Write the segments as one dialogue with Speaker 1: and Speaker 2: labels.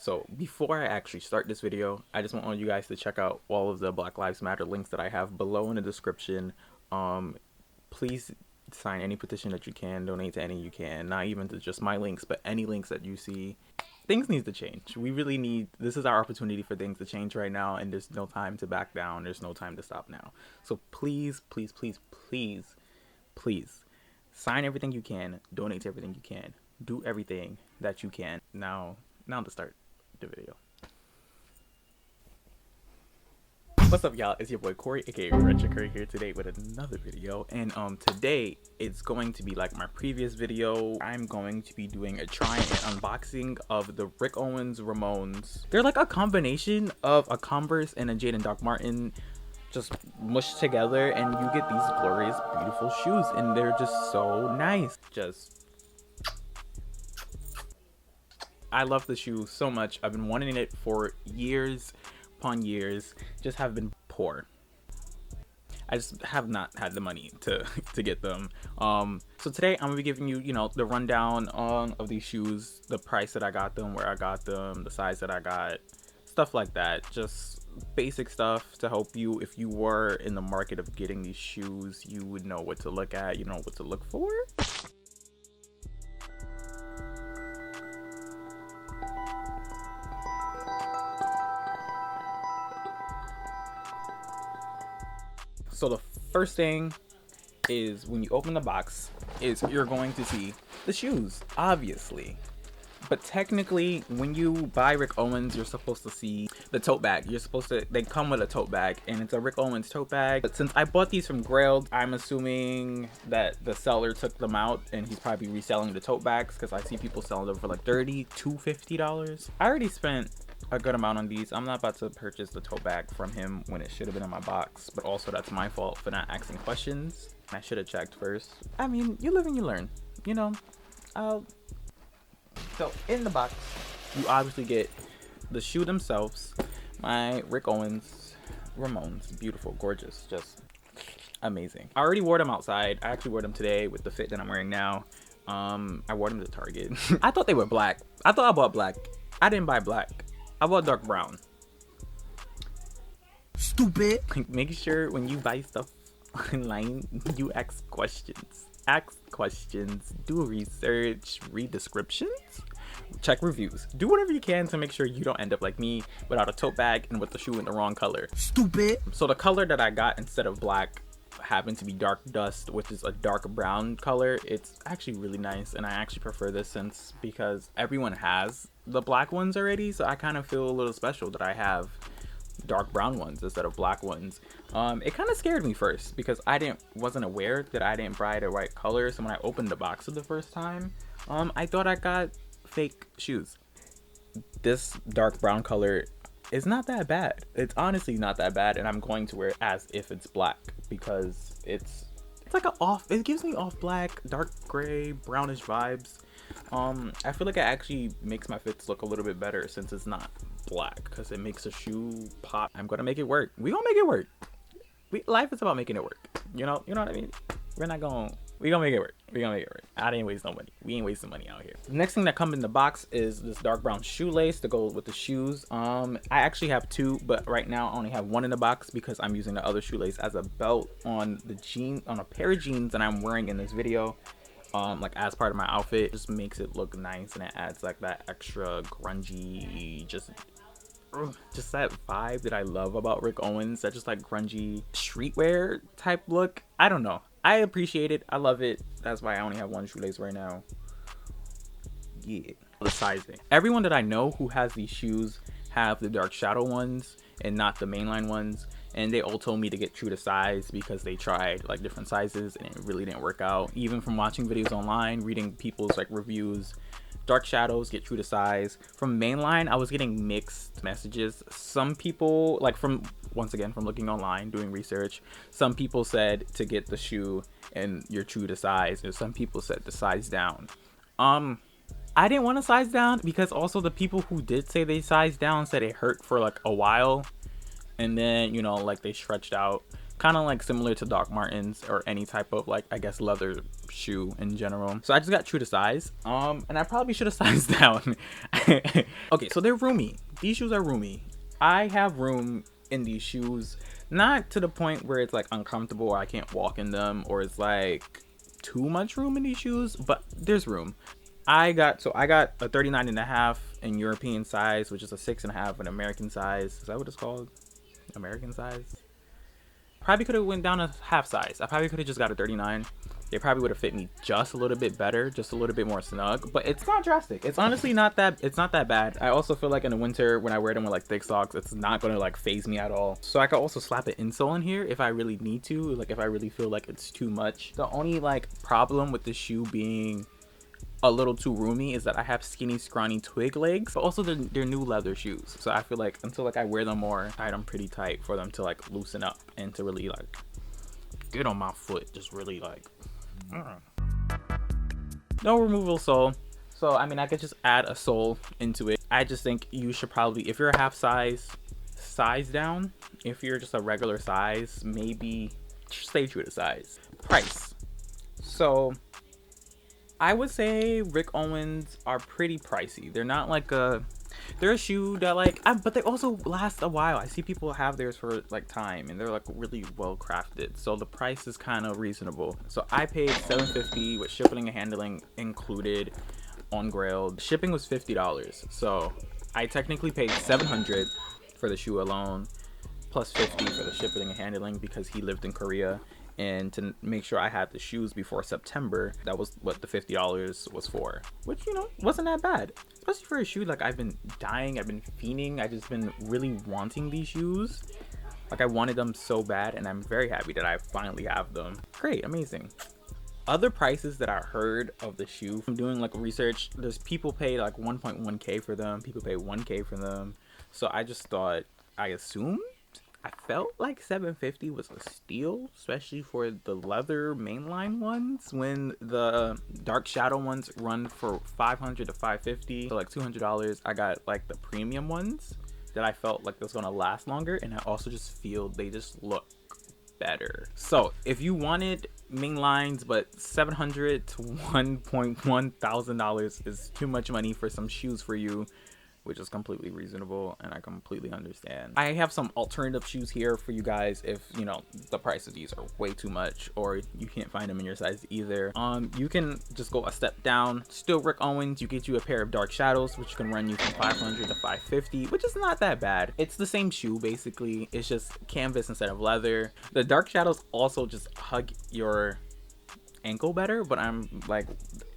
Speaker 1: So before I actually start this video, I just want all you guys to check out all of the Black Lives Matter links that I have below in the description. Please sign any petition that you can, donate to any you can, not even to just my links, but any links that you see. Things need to change. We really need, this is our opportunity for things to change right now, and there's no time to back down. There's no time to stop now. So please, please, please, please, please sign everything you can, donate to everything you can, do everything that you can. Now to start the video. What's up, y'all? It's your boy Cory, aka RetroCurry, here today with another video. And today it's going to be like my previous video. I'm going to be doing a try and unboxing of the Rick Owens Ramones. They're like a combination of a Converse and a Jade and Doc Martin just mushed together, and you get these glorious, beautiful shoes, and they're just so nice. I love the shoe so much. I've been wanting it for years upon years, just have been poor. I just have not had the money to get them. So today I'm gonna be giving you, the rundown of these shoes, the price that I got them, where I got them, the size that I got, stuff like that. Just basic stuff to help you if you were in the market of getting these shoes. You would know what to look at, you know what to look for. So the first thing is, when you open the box, is you're going to see the shoes, obviously. But technically, when you buy Rick Owens, you're supposed to see the tote bag. They come with a tote bag, and it's a Rick Owens tote bag. But since I bought these from Grailed, I'm assuming that the seller took them out, and he's probably reselling the tote bags, because I see people selling them for like $30 to $50. I already spent a good amount on these. I'm not about to purchase the tote bag from him when it should have been in my box, but also that's my fault for not asking questions. I should have checked first. I mean, you live and you learn, So in the box, you obviously get the shoe themselves, my Rick Owens Ramones. Beautiful, gorgeous, just amazing. I already wore them outside. I actually wore them today with the fit that I'm wearing now. I wore them to Target. I thought they were black. I thought I bought black. I didn't buy black. I bought dark brown. Stupid. Make sure when you buy stuff online, you ask questions. Ask questions, do research, read descriptions, check reviews. Do whatever you can to make sure you don't end up like me without a tote bag and with the shoe in the wrong color. Stupid. So the color that I got instead of black happened to be dark dust, which is a dark brown color. It's actually really nice, and I actually prefer this because everyone has the black ones already, so I kind of feel a little special that I have dark brown ones instead of black ones. It kind of scared me first because I wasn't aware that I didn't buy the right color. So when I opened the box for the first time, I thought I got fake shoes. This dark brown color is not that bad. It's honestly not that bad, and I'm going to wear it as if it's black because it's like it gives me off black, dark gray, brownish vibes. I feel like it actually makes my fits look a little bit better since it's not black, because it makes a shoe pop. I'm gonna make it work. We gonna make it work. Life is about making it work. You know what I mean? We gonna make it work. We gonna make it work. I didn't waste no money. We ain't wasting money out here. The next thing that comes in the box is this dark brown shoelace to go with the shoes. I actually have two, but right now I only have one in the box because I'm using the other shoelace as a belt on a pair of jeans that I'm wearing in this video. Like as part of my outfit. It just makes it look nice, and it adds like that extra grungy, just that vibe that I love about Rick Owens. That just like grungy streetwear type look. I don't know, I appreciate it. I love it. That's why I only have one shoelace right now. Yeah. The sizing, everyone that I know who has these shoes have the dark shadow ones and not the mainline ones, and they all told me to get true to size because they tried like different sizes and it really didn't work out. Even from watching videos online, reading people's like reviews, dark shadows, get true to size. From mainline, I was getting mixed messages. Some people, like from looking online, doing research, some people said to get the shoe and you're true to size, and some people said to size down. I didn't want to size down because also the people who did say they sized down said it hurt for like a while, and then like they stretched out. kind of like similar to Doc Martens or any type of like, I guess, leather shoe in general. So I just got true to size, and I probably should have sized down. Okay, so they're roomy. These shoes are roomy. I have room in these shoes, not to the point where it's like uncomfortable or I can't walk in them, or it's like too much room in these shoes, but there's room. I got a 39.5 in European size, which is a 6.5 in American size. Is that what it's called? American size? Probably could have went down a half size. I probably could have just got a 39. They probably would have fit me just a little bit better, just a little bit more snug, but it's not drastic. It's honestly not that bad. I also feel like in the winter when I wear them with like thick socks, it's not going to like phase me at all. So I could also slap an insole in here if I really need to, like if I really feel like it's too much. The only like problem with the shoe being a little too roomy is that I have skinny, scrawny twig legs, but also they're new leather shoes. So I feel like until like I wear them more, I them pretty tight for them to like loosen up and to really like get on my foot, just really like. No removable sole, so I mean I could just add a sole into it. I just think you should probably, if you're a half size down, if you're just a regular size, maybe stay true to size. Price, so I would say Rick Owens are pretty pricey. They're not like they're a shoe that like, but they also last a while. I see people have theirs for like time, and they're like really well crafted. So the price is kind of reasonable. So I paid $7.50 with shipping and handling included on Grailed. Shipping was $50. So I technically paid $700 for the shoe alone, plus $50 for the shipping and handling because he lived in Korea. And to make sure I had the shoes before September, that was what the $50 was for, which, you know, wasn't that bad, especially for a shoe like I've been dying, I've been fiending, I just been really wanting these shoes. Like I wanted them so bad, and I'm very happy that I finally have them. Great, amazing. Other prices that I heard of the shoe from doing like research, there's people pay like 1.1k for them, people pay 1k for them. So I just thought, I assumed, I felt like $750 was a steal, especially for the leather mainline ones. When the dark shadow ones run for $500 to $550, so like $200, I got like the premium ones that I felt like was gonna last longer, and I also just feel they just look better. So if you wanted mainlines, but $700 to $1.1 thousand is too much money for some shoes for you, which is completely reasonable, and I completely understand. I have some alternative shoes here for you guys if, you know, the price of these are way too much or you can't find them in your size either. You can just go a step down. Still Rick Owens, you get you a pair of dark shadows, which can run you from $500 to $550, which is not that bad. It's the same shoe basically, it's just canvas instead of leather. The dark shadows also just hug your ankle better, but I'm like,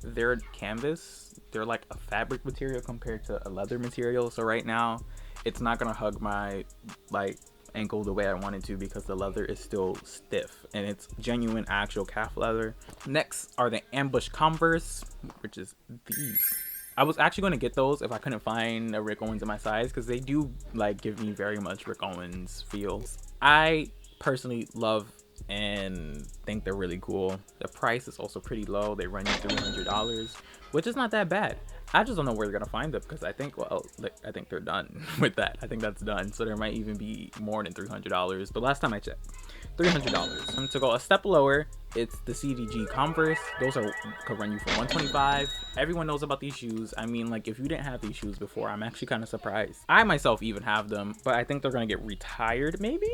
Speaker 1: they're canvas, they're like a fabric material compared to a leather material, so right now it's not gonna hug my like ankle the way I wanted to because the leather is still stiff and it's genuine actual calf leather. Next are the Ambush Converse, which is these. I was actually going to get those if I couldn't find a Rick Owens in my size, because they do like give me very much Rick Owens feels. I personally love and think they're really cool. The price is also pretty low. They run you $300, which is not that bad. I just don't know where you're gonna find them, because I think, well, like, I think they're done with that. I think that's done, so there might even be more than $300, but last time I checked, $300. To go a step lower, it's the CDG Converse. Those could run you for $125. Everyone knows about these shoes. I mean, like, if you didn't have these shoes before, I'm actually kind of surprised. I myself even have them, but I think they're gonna get retired. Maybe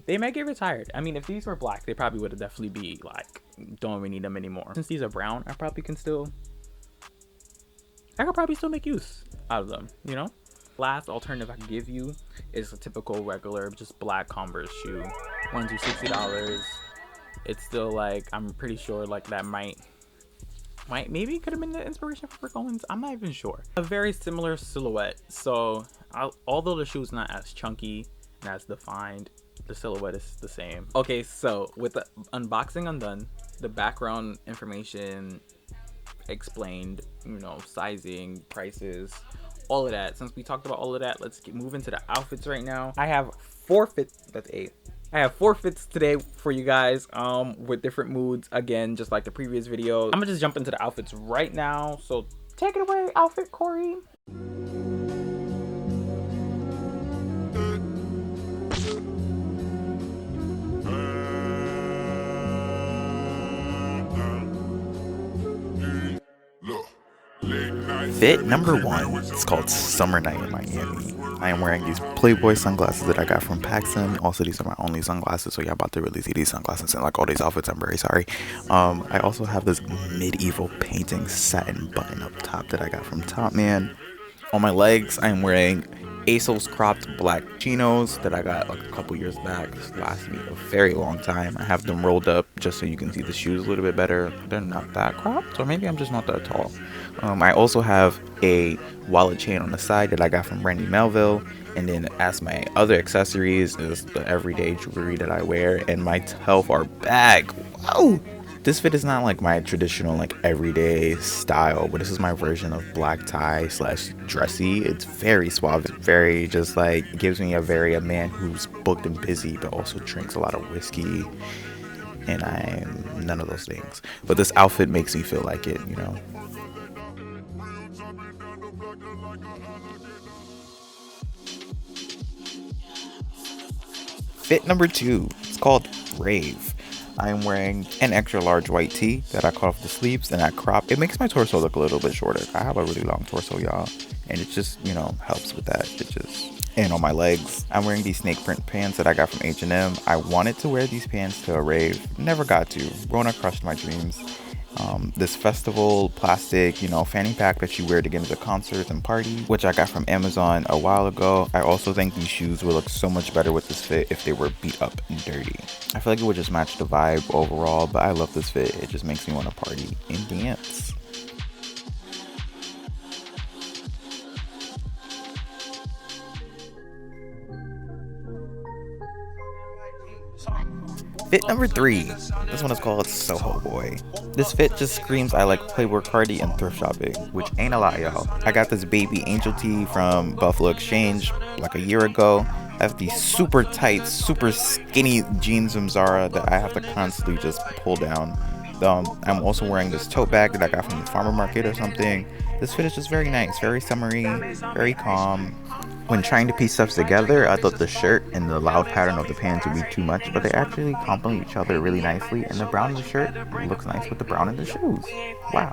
Speaker 1: they might get retired. I mean, if these were black, they probably would have definitely be like, don't we need them anymore. Since these are brown, I could probably still make use out of them, you know. Last alternative I can give you is a typical regular just black Converse shoe. Runs you $60. It's still like, I'm pretty sure like that maybe could have been the inspiration for Rick Owens. I'm not even sure. A very similar silhouette. So although the shoe's not as chunky and as defined, the silhouette is the same. Okay, so with the unboxing undone, the background information explained, you know, sizing, prices, all of that. Since we talked about all of that, let's move into the outfits right now. I have four fits. That's 8. I have 4 fits today for you guys, with different moods, again, just like the previous video. I'm gonna just jump into the outfits right now, so take it away, outfit Cory.
Speaker 2: Fit number 1. It's called Summer Night in Miami. I am wearing these Playboy sunglasses that I got from Paxson. Also, these are my only sunglasses, so y'all about to really see these sunglasses in like all these outfits. I'm very sorry. I also have this medieval painting satin button up top that I got from Top Man. On my legs, I am wearing ASOS cropped black chinos that I got like a couple years back. This lasts me a very long time. I have them rolled up just so you can see the shoes a little bit better. They're not that cropped, or maybe I'm just not that tall. I also have a wallet chain on the side that I got from Brandy Melville. And then as my other accessories is the everyday jewelry that I wear and my Telfar bag. Wow! This fit is not like my traditional like everyday style, but this is my version of black tie / dressy. It's very suave, very just like gives me a man who's booked and busy but also drinks a lot of whiskey, and I'm none of those things, but this outfit makes me feel like it, you know. Fit number 2, it's called Brave. I am wearing an extra large white tee that I cut off the sleeves and I crop. It makes my torso look a little bit shorter. I have a really long torso, y'all, and it just, you know, helps with that. It just. And on my legs, I'm wearing these snake print pants that I got from H&M. I wanted to wear these pants to a rave, never got to. Rona crushed my dreams. This festival plastic, you know, fanny pack that you wear to get into concerts and parties, which I got from Amazon a while ago. I also think these shoes would look so much better with this fit if they were beat up and dirty. I feel like it would just match the vibe overall, but I love this fit. It just makes me want to party and dance. Fit number 3. This one is called Soho Boy. This fit just screams I like Playboy Cardi and thrift shopping, which ain't a lie, y'all. I got this baby angel tee from Buffalo Exchange like a year ago. I have these super tight, super skinny jeans from Zara that I have to constantly just pull down. I'm also wearing this tote bag that I got from the farmer market or something. This fit is just very nice, very summery, very calm. When trying to piece stuff together, I thought the shirt and the loud pattern of the pants would be too much, but they actually complement each other really nicely, and the brown in the shirt looks nice with the brown in the shoes. Wow.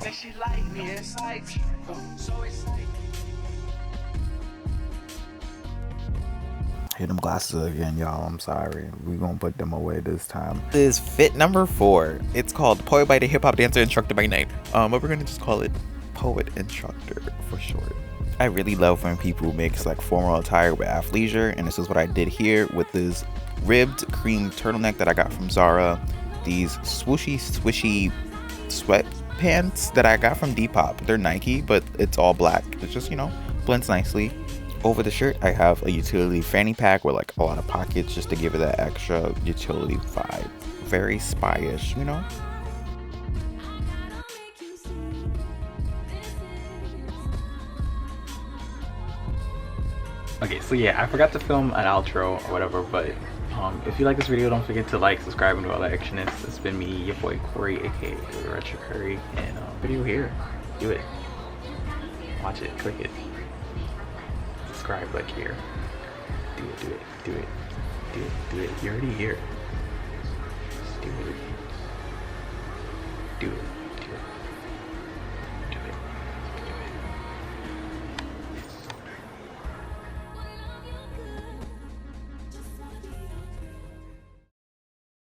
Speaker 2: Hit them glasses again, y'all. I'm sorry. We gonna put them away this time. This is fit number 4. It's called Poet by the Hip Hop Dancer Instructor by Night. But we're gonna just call it Poet Instructor for short. I really love when people mix like formal attire with athleisure, and this is what I did here with this ribbed cream turtleneck that I got from Zara, these swooshy swishy sweatpants that I got from Depop. They're Nike, but it's all black. It just, you know, blends nicely. Over the shirt, I have a utility fanny pack with like a lot of pockets just to give it that extra utility vibe. Very spy-ish, you know?
Speaker 1: Okay, so yeah, I forgot to film an outro or whatever, but if you like this video, don't forget to like, subscribe, and do all that actionness. It's been me, your boy Cory, aka RetroCurry, and video here. Do it. Watch it, click it. Subscribe, like here. Do it, do it, do it, do it, do it. You're already here. Just do it. Do it.